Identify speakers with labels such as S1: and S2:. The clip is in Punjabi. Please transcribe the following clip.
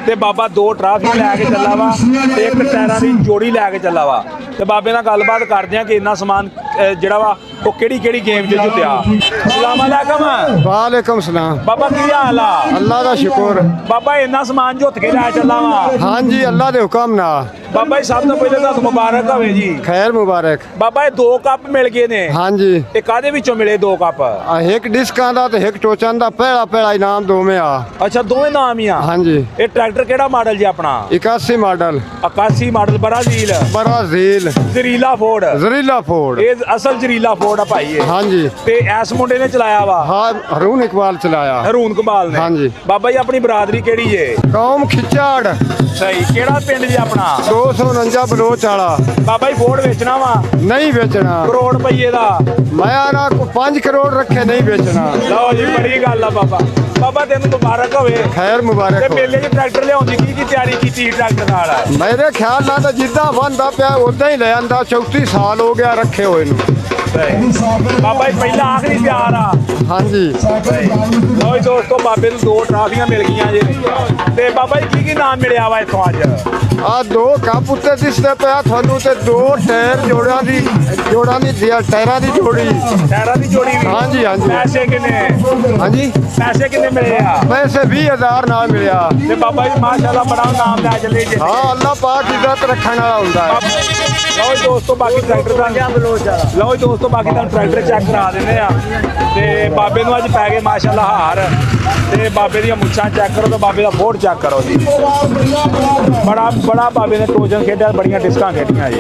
S1: ਤੇ ਬਾਬਾ 2 ਟਰਾਫੀਆਂ ਲੈ ਕੇ ਚੱਲਾ ਵਾ ਤੇ 1 ਟਾਇਰਾਂ ਦੀ ਜੋੜੀ ਲੈ ਕੇ ਚੱਲਾ ਵਾ ਤੇ ਬਾਬੇ ਨਾਲ ਗੱਲਬਾਤ ਕਰਦੇ ਆ ਕਿ ਇੰਨਾ ਸਮਾਨ ਜਿਹੜਾ ਵਾ ਉਹ ਕਿਹੜੀ ਗੇਮ 'ਚ ਜਿੱਤਿਆ। ਅਸਲਾਮ ਅਲੈਕਮ।
S2: ਵਾਲੇਕੁਮ ਸਲਾਮ।
S1: ਬਾਬਾ ਕੀ ਹਾਲ ਆ?
S2: ਅੱਲਾ ਦਾ ਸ਼ੁਕਰ।
S1: ਬਾਬਾ ਇੰਨਾ ਸਮਾਨ ਜੁੱਤ ਕੇ ਲੈ ਚੱਲਾ ਵਾ।
S2: ਹਾਂਜੀ ਅੱਲਾ ਦੇ ਹੁਕਮ ਨਾਲ।
S1: ਬਾਬਾ ਜੀ ਸਭ ਤੋਂ ਪਹਿਲੇ ਤੁਹਾਨੂੰ ਮੁਬਾਰਕ ਹੋਵੇ ਜੀ।
S2: ਖੈਰ ਮੁਬਾਰਕ।
S1: ਬਾਬਾ ਇਹ 2 ਕੱਪ ਮਿਲ ਗਏ ਨੇ।
S2: ਹਾਂਜੀ
S1: ਇਹ ਕਾਦੇ ਵਿੱਚੋਂ ਮਿਲੇ 2 ਕੱਪ?
S2: ਇੱਕ ਡਿਸਕਾਂ ਦਾ ਤੇ ਇੱਕ ਟੋਚਨ ਦਾ ਪਹਿਲਾ ਇਨਾਮ ਦੋਵੇਂ ਆ।
S1: ਅੱਛਾ ਦੋਵੇਂ ਨਾਮ ਹੀ ਆ।
S2: ਹਾਂਜੀ।
S1: ਇਹ ਟਰੈਕਟਰ ਕਿਹੜਾ ਮਾਡਲ ਜੀ ਆਪਣਾ?
S2: 81 ਮਾਡਲ।
S1: 81 model Brazil.
S2: ਬਰਾਜ਼ੀਲ।
S1: ਜ਼ਰੀਲਾ ਫੋਰਡ।
S2: ਜ਼ਰੀਲਾ ਫੋਰਡ।
S1: ਇਹ ਅਸਲ ਜ਼ਰੀਲਾ ਫੋਰਡ ਆ ਭਾਈ ਇਹ।
S2: ਹਾਂਜੀ।
S1: ਤੇ ਇਸ ਮੁੰਡੇ ਨੇ ਚਲਾਇਆ ਵਾ।
S2: ਹਾਂ ਹਰੂਨ ਇਕਬਾਲ ਚਲਾਇਆ।
S1: ਹਰੂਨ ਕਮਾਲ ਨੇ।
S2: ਹਾਂਜੀ।
S1: ਬਾਬਾ ਜੀ ਆਪਣੀ ਬਰਾਦਰੀ ਕਿਹੜੀ ਏ?
S2: ਕੌਮ ਖਿੱਚਾੜ।
S1: ਸਹੀ। ਕਿਹੜਾ ਪਿੰਡ ਜੀ ਆਪਣਾ?
S2: 249 ਬਲੋਚ ਵਾਲਾ।
S1: ਬਾਬਾ ਜੀ ਫੋਰਡ ਵੇਚਣਾ ਵਾ?
S2: ਨਹੀਂ ਵੇਚਣਾ।
S1: ਕਰੋੜ ਰੁਪਏ ਦਾ।
S2: ਮੈਂ ਨਾ 5 ਕਰੋੜ ਰੱਖੇ ਨਹੀਂ ਵੇਚਣਾ।
S1: ਲਓ ਜੀ ਬੜੀ ਗੱਲ ਆ ਬਾਬਾ। ਬਾਬਾ ਤੈਨੂੰ ਮੁਬਾਰਕ ਹੋਵੇ।
S2: ਖੈਰ
S1: ਤੇ
S2: ਮੁਬਾਰਕ।
S1: ਮੇਲੇ 'ਚ ਟਰੈਕਟਰ ਲਿਆਉਣ ਦੀ ਕੀ ਤਿਆਰੀ ਕੀਤੀ ਟਰੈਕਟਰ ਨਾਲ?
S2: ਮੇਰੇ ਖਿਆਲ ਨਾਲ ਤਾਂ ਜਿੱਦਾਂ ਬੰਦਾ ਪਿਆ ਉਦਾਂ ਹੀ ਲੈ ਆਂਦਾ। 34 ਸਾਲ ਹੋ ਗਿਆ ਰੱਖੇ ਹੋਏ ਨੂੰ।
S1: ਬਾਬਾ ਜੀ ਪਹਿਲਾ ਆਖਰੀ ਪਿਆਰ ਆ।
S2: ਹਾਂਜੀ।
S1: ਲਓ ਜੀ ਦੋਸਤੋ ਬਾਬੇ ਨੂੰ 2 ਟਰਾਫੀਆਂ ਮਿਲ ਗਈਆਂ ਜੀ ਤੇ ਬਾਬਾ ਜੀ ਕੀ ਨਾਮ ਮਿਲਿਆ ਵਾ ਇੱਥੋਂ ਅੱਜ?
S2: ਆ 2 ਕੱਪ ਉੱਤੇ ਦਿਸਦੇ ਪਿਆ ਤੁਹਾਨੂੰ ਤੇ 2 ਟਾਇਰ ਜੋੜਾਂ ਦੀ ਟਾਇਰਾਂ ਦੀ ਜੋੜੀ।
S1: ਟਾਇਰਾਂ ਦੀ ਜੋੜੀ ਵੀ?
S2: ਹਾਂਜੀ ਹਾਂਜੀ।
S1: ਪੈਸੇ ਕਿੰਨੇ?
S2: ਹਾਂਜੀ
S1: ਪੈਸੇ ਕਿੰਨੇ ਮਿਲੇ ਆ?
S2: ਪੈਸੇ 20,000 ਨਾਲ ਮਿਲਿਆ।
S1: ਤੇ ਬਾਬਾ ਜੀ ਮਾਸ਼ਾਅੱਲਾ ਬੜਾ ਨਾਮ ਲੈ ਚੱਲੇ ਜੀ।
S2: ਹਾਂ ਅੱਲਾ ਪਾਕ ਇੱਜ਼ਤ ਰੱਖਣ ਵਾਲਾ ਹੁੰਦਾ ਹੈ।
S1: ਲਓ ਜੀ ਦੋਸਤੋ ਬਾਕੀ ਟਰੈਕਟਰ ਦਾ ਲਓ ਜੀ ਦੋਸਤੋ ਬਾਕੀ ਤੁਹਾਨੂੰ ਟਰੈਕਟਰ ਚੈੱਕ ਕਰਾ ਦਿੰਦੇ ਆ ਤੇ ਬਾਬੇ ਨੂੰ ਅੱਜ ਪੈ ਗਏ ਮਾਸ਼ਾਅੱਲਾ ਹਾਰ ਤੇ ਬਾਬੇ ਦੀਆਂ ਮੁੱਛਾਂ ਚੈੱਕ ਕਰੋ ਤੇ ਬਾਬੇ ਦਾ ਫੋੜ ਚੈੱਕ ਕਰੋ ਜੀ। ਬੜਾ ਬਾਬੇ ਨੇ ਟੋਜਨ ਖੇਡਿਆ, ਬੜੀਆਂ ਡਿਸਕਾਂ ਖੇਡੀਆਂ ਜੀ।